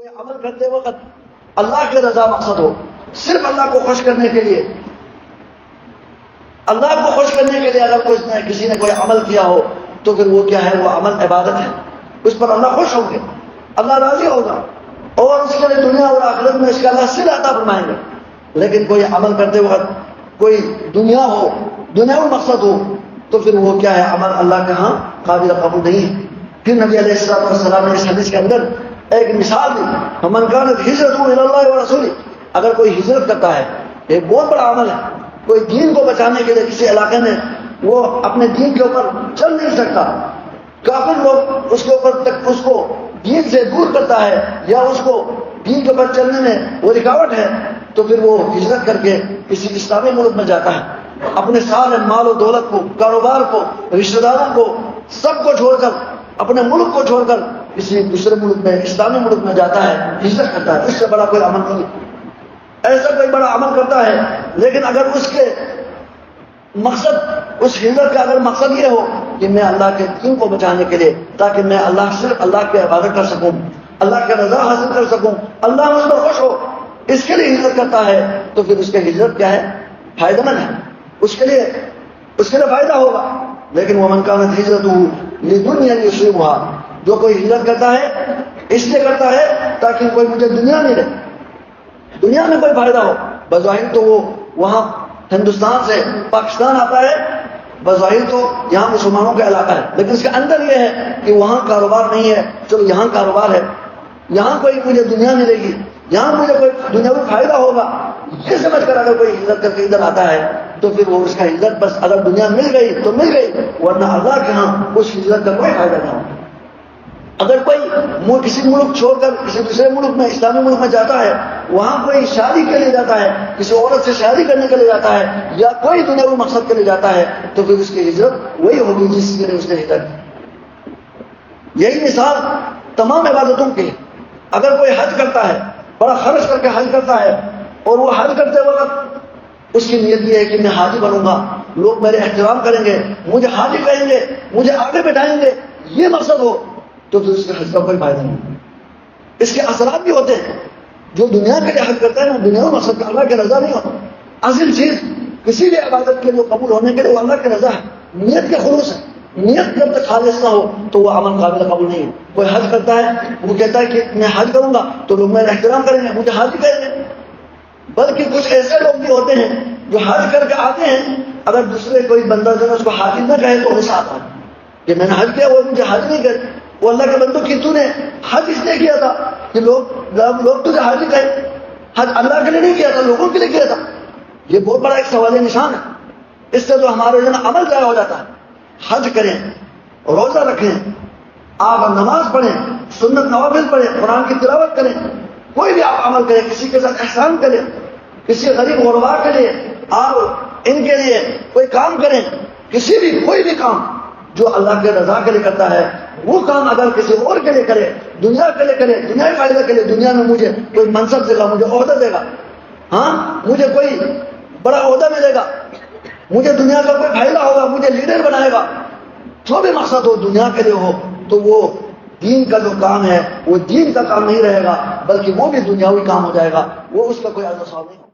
کوئی عمل کرتے وقت اللہ کی رضا مقصد ہو، صرف اللہ کو خوش کرنے کے لیے، اللہ کو خوش کرنے کے لیے اگر کسی نے کوئی عمل کیا ہو تو پھر وہ کیا ہے، وہ عمل عبادت ہے، اس پر اللہ خوش ہوں گے، اللہ راضی ہوگا اور اس کے لیے دنیا اور آخرت میں اس کا اللہ صلہ عطا فرمائیں گے۔ لیکن کوئی عمل کرتے وقت کوئی دنیا ہو، دنیاوی مقصد ہو، تو پھر وہ کیا ہے، عمل اللہ کے ہاں قابل قبول نہیں ہے۔ پھر نبی علیہ السلام نے اس حدیث کے اندر ایک مثال دی، فمن كانت هجرته الى الله ورسوله، اگر کوئی ہجرت کرتا ہے، ایک بہت بڑا عمل ہے، کوئی دین کو بچانے کے لیے کسی علاقے میں وہ اپنے دین کے اوپر چل نہیں سکتا، کافر لوگ اس کے اوپر تک اس کو دین سے دور کرتا ہے یا اس کو دین کے اوپر چلنے میں وہ رکاوٹ ہے، تو پھر وہ ہجرت کر کے کسی اسلامی ملک میں جاتا ہے، اپنے سارے مال و دولت کو، کاروبار کو، رشتہ داروں کو، سب کو چھوڑ کر، اپنے ملک کو چھوڑ کر کسی دوسرے ملک میں، اسلامی ملک میں جاتا ہے، ہجرت کرتا ہے۔ اس سے بڑا کوئی عمل نہیں، ایسا کوئی بڑا عمل کرتا ہے، لیکن اگر اس کے مقصد، اس ہجرت کا اگر مقصد یہ ہو کہ میں اللہ کے دین کو بچانے کے لیے، تاکہ میں صرف اللہ کی عبادت کر سکوں، اللہ کی رضا حاصل کر سکوں، اللہ مجھ پر خوش ہو، اس کے لیے ہجرت کرتا ہے، تو پھر اس کے ہجرت کیا ہے، فائدہ مند ہے، اس کے لیے فائدہ ہوگا۔ لیکن ومن كانت هجرته لدنيا يصيبها، جو کوئی ہجرت کرتا ہے اس لیے کرتا ہے تاکہ کوئی مجھے دنیا ملے، دنیا میں کوئی فائدہ ہو، بظاہر تو وہ وہاں ہندوستان سے پاکستان آتا ہے، بظاہر تو یہاں مسلمانوں کا علاقہ ہے، لیکن اس کے اندر یہ ہے کہ وہاں کاروبار نہیں ہے، چلو یہاں کاروبار ہے، یہاں کوئی مجھے دنیا ملے گی، یہاں مجھے کوئی دنیاوی فائدہ ہوگا، یہ سمجھ کر اگر کوئی ہجرت کر کے ادھر آتا ہے تو پھر وہ اس کا ہجرت بس اگر دنیا مل گئی تو مل گئی، ورنہ اللہ کے ہاں اس ہجرت کا کوئی فائدہ نہیں ہوگا۔ اگر کوئی کسی ملک چھوڑ کر کسی دوسرے ملک میں، اسلامی ملک میں جاتا ہے، وہاں کوئی شادی کے لیے جاتا ہے، کسی عورت سے شادی کرنے کے لیے جاتا ہے، یا کوئی دنیاوی مقصد کے لیے جاتا ہے، تو پھر اس کی ہجرت وہی ہوگی جس کے لیے اس نے ہجرت کی۔ یہی مثال تمام عبادتوں کی۔ اگر کوئی حج کرتا ہے، بڑا خرچ کر کے حج کرتا ہے، اور وہ حج کرتے وقت اس کی نیت یہ ہے کہ میں حاجی بنوں گا، لوگ میرے احترام کریں گے، مجھے حاجی کہیں گے، مجھے آگے بٹھائیں گے، یہ مقصد ہو، تو پھر اس کے حج کا کوئی فائدہ نہیں۔ اس کے اثرات بھی ہوتے ہیں۔ جو دنیا کے لیے حج کرتا ہے نا، دنیا میں مقصد اللہ کی رضا نہیں ہوتا۔ اصل چیز کسی بھی عبادت کے لیے قبول ہونے کے لیے وہ اللہ کی رضا ہے، نیت کے خلوص ہے۔ نیت جب تک خالص نہ ہو تو وہ عمل قابل قبول نہیں ہے۔ کوئی حج کرتا ہے، وہ کہتا ہے کہ میں حج کروں گا تو لوگ میرا احترام کریں گے، مجھے حاجی کہیں گے۔ بلکہ کچھ ایسے لوگ بھی ہوتے ہیں جو حج کر کے آتے ہیں، اگر دوسرے کوئی بندہ جو ہے اس کو حاجی نہ کہے تو غصہ آتا ہے کہ میں نے حج کیا، وہ مجھے حج نہیں کرے۔ وہ اللہ کے بندوں کی تو نے حج اس لیے کیا تھا کہ لوگ تجھے حاجی کہیں، حج اللہ کے لیے نہیں کیا تھا، لوگوں کے لیے کیا تھا۔ یہ بہت بڑا ایک سوال نشان ہے۔ اس سے تو ہمارے عمل ضائع ہو جاتا ہے۔ حج کریں، روزہ رکھیں، آپ نماز پڑھیں، سنت نوافل پڑھیں، قرآن کی تلاوت کریں، کوئی بھی آپ عمل کریں، کسی کے ساتھ احسان کریں، کسی غریب غربا کے لیے آپ ان کے لیے کوئی کام کریں، کسی بھی کوئی بھی کام جو اللہ کے رضا کے لیے کرتا ہے، وہ کام اگر کسی اور کے لیے کرے، دنیا کے لیے کرے، دنیاوی فائدہ کے لیے، دنیا میں مجھے کوئی منصب دے گا، مجھے عہدہ دے گا، ہاں مجھے کوئی بڑا عہدہ ملے گا، مجھے دنیا کا کوئی فائدہ ہوگا، مجھے لیڈر بنائے گا، جو بھی مقصد ہو دنیا کے لیے ہو، تو وہ دین کا جو کام ہے وہ دین کا کام نہیں رہے گا، بلکہ وہ بھی دنیاوی کام ہو جائے گا، وہ اس کا کوئی اثر نہیں ہوگا۔